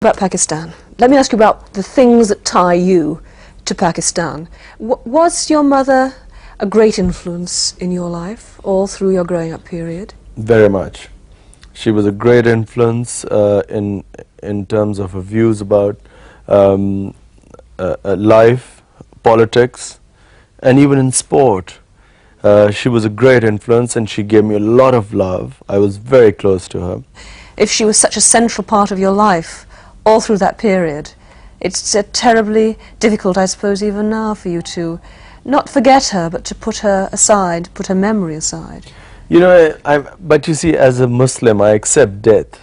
About Pakistan. Let me ask you about the things that tie you to Pakistan. Was your mother a great influence in your life all through your growing up period? Very much. She was a great influence in terms of her views about life, politics, and even in sport. She was a great influence, and she gave me a lot of love. I was very close to her. If she was such a central part of your life all through that period, it's terribly difficult, I suppose, even now for you to not forget her, but to put her aside, put her memory aside. You know, but you see, as a Muslim, I accept death.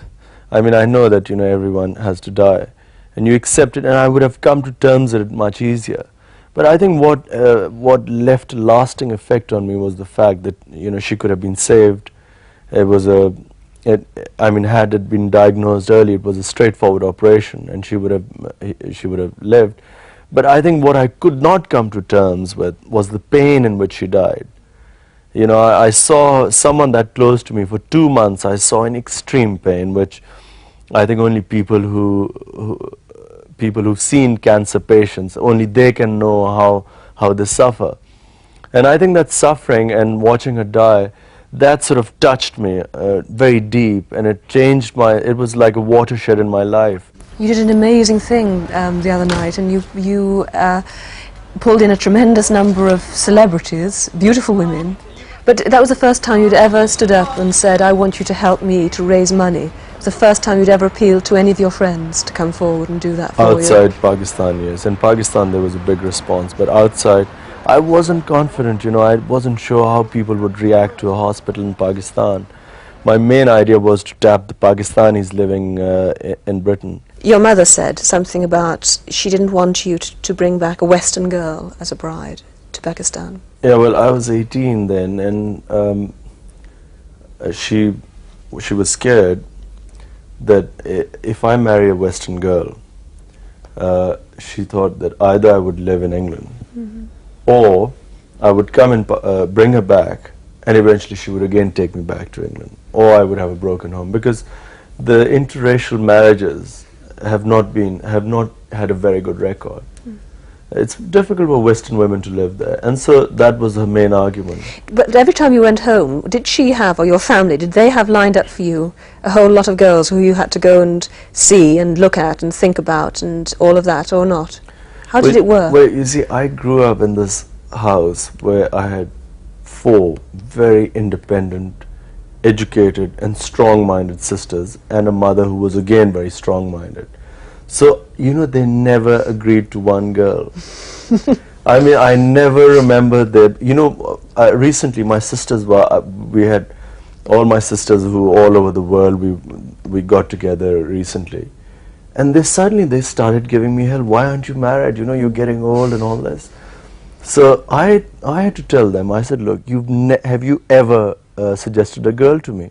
I mean, I know that, you know, everyone has to die, and you accept it, and I would have come to terms with it much easier. But I think what left a lasting effect on me was the fact that, you know, she could have been saved. It was I mean, had it been diagnosed early, it was a straightforward operation, and she would have lived. But I think what I could not come to terms with was the pain in which she died. You know, I saw someone that close to me for 2 months. I saw in extreme pain, which I think only people who've seen cancer patients, only they can know how they suffer. And I think that suffering and watching her die, that sort of touched me very deep, and it changed it was like a watershed in my life. You did an amazing thing the other night, and you pulled in a tremendous number of celebrities, beautiful women, but that was the first time you'd ever stood up and said, I want you to help me to raise money. It was the first time you'd ever appealed to any of your friends to come forward and do that for you. Outside Pakistan, yes. In Pakistan there was a big response, but outside I wasn't confident, you know, I wasn't sure how people would react to a hospital in Pakistan. My main idea was to tap the Pakistanis living in Britain. Your mother said something about she didn't want you to bring back a Western girl as a bride to Pakistan. Yeah, well, I was 18 then, and she was scared that if I marry a Western girl, she thought that either I would live in England, or I would come and bring her back, and eventually she would again take me back to England, or I would have a broken home, because the interracial marriages have not had a very good record. It's difficult for Western women to live there, and so that was her main argument. But every time you went home, did she have, or your family, did they have lined up for you a whole lot of girls who you had to go and see and look at and think about and all of that, or not? How did it work? Well, you see, I grew up in this house where I had 4 very independent, educated and strong-minded sisters, and a mother who was again very strong-minded. So, you know, they never agreed to one girl. I mean, I never remember that, you know, recently my sisters we had all my sisters who all over the world, we got together recently. And suddenly they started giving me hell. Why aren't you married? You know, you're getting old and all this. So I had to tell them, I said, look, have you ever suggested a girl to me?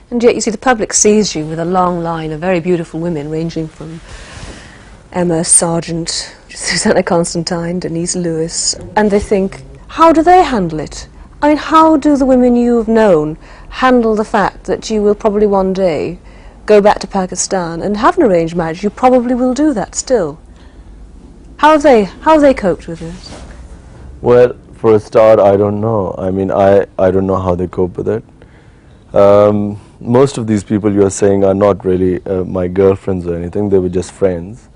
And yet, you see, the public sees you with a long line of very beautiful women, ranging from Emma Sargent, Susanna Constantine, Denise Lewis, and they think, how do they handle it? I mean, how do the women you've known handle the fact that you will probably one day go back to Pakistan and have an arranged marriage? You probably will do that still. How have they coped with this? Well, for a start, I don't know. I mean, I don't know how they cope with it. Most of these people you're saying are not really my girlfriends or anything. They were just friends.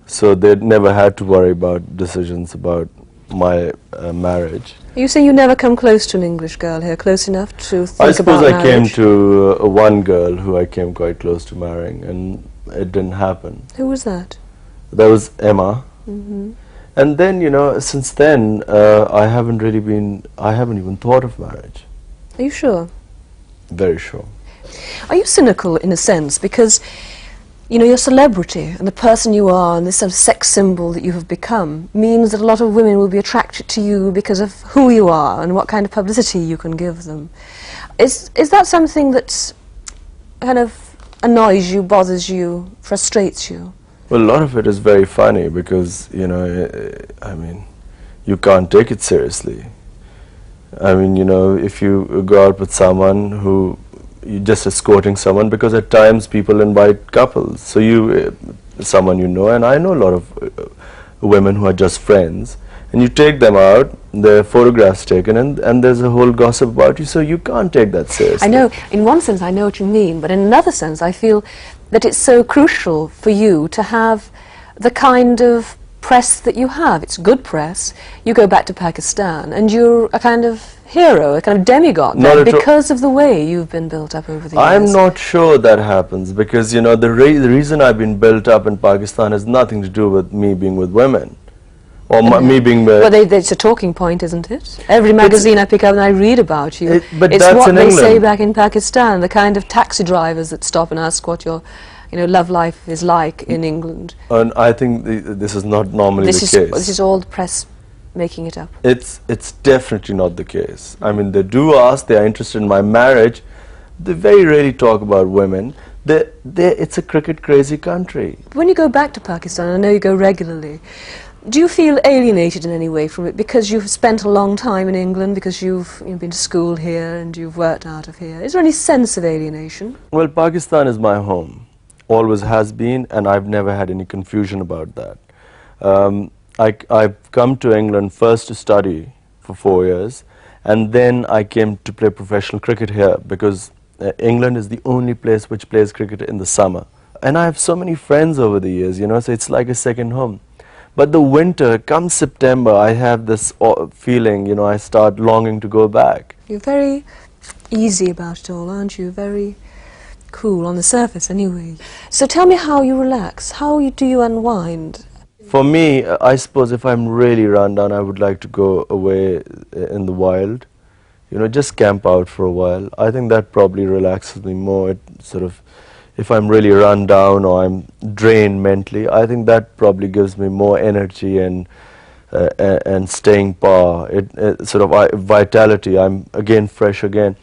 So they'd never had to worry about decisions about my marriage. You say you never come close to an English girl here, close enough to think about marriage? I suppose I came to one girl who I came quite close to marrying, and it didn't happen. Who was that? That was Emma. And then, you know, since then, I haven't even thought of marriage. Are you sure? Very sure. Are you cynical in a sense? Because, you know, your celebrity and the person you are and this sort of sex symbol that you have become means that a lot of women will be attracted to you because of who you are and what kind of publicity you can give them. Is that something that kind of annoys you, bothers you, frustrates you? Well, a lot of it is very funny because, you know, I mean, you can't take it seriously. I mean, you know, if you go out with someone who you're just escorting someone, because at times people invite couples, so someone you know, and I know a lot of women who are just friends, and you take them out, their photographs taken, and there's a whole gossip about you, so you can't take that seriously. I know, in one sense I know what you mean, but in another sense I feel that it's so crucial for you to have the kind of press that you have. It's good press. You go back to Pakistan and you're a kind of hero, a kind of demigod there, because of the way you've been built up over the years. I'm not sure that happens, because you know the reason I've been built up in Pakistan has nothing to do with me being with women, or me being with... But it's a talking point, isn't it? Every magazine I pick up and I read about you, but it's that's what in they England. say back in Pakistan, the kind of taxi drivers that stop and ask what your love life is like in England. And I think this is not normally the case. This is all the press making it up. It's definitely not the case. I mean, they do ask, they are interested in my marriage. They very rarely talk about women. It's a cricket crazy country. When you go back to Pakistan, I know you go regularly, do you feel alienated in any way from it because you've spent a long time in England, because you've been to school here and you've worked out of here? Is there any sense of alienation? Well, Pakistan is my home. Always has been, and I've never had any confusion about that. I've come to England first to study for 4 years, and then I came to play professional cricket here, because England is the only place which plays cricket in the summer. And I have so many friends over the years, so it's like a second home. But the winter, come September, I have this feeling, I start longing to go back. You're very easy about it all, aren't you? Very cool on the surface, anyway. So tell me how you relax. How do you unwind? For me, I suppose if I'm really run down, I would like to go away in the wild. Just camp out for a while. I think that probably relaxes me more. It sort of, if I'm really run down or I'm drained mentally, I think that probably gives me more energy and staying power. It sort of vitality. I'm again fresh again.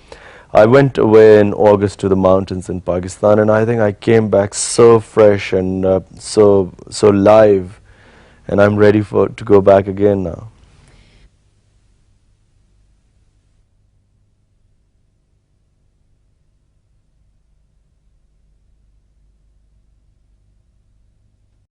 I went away in August to the mountains in Pakistan, and I think I came back so fresh and so live, and I'm ready to go back again now.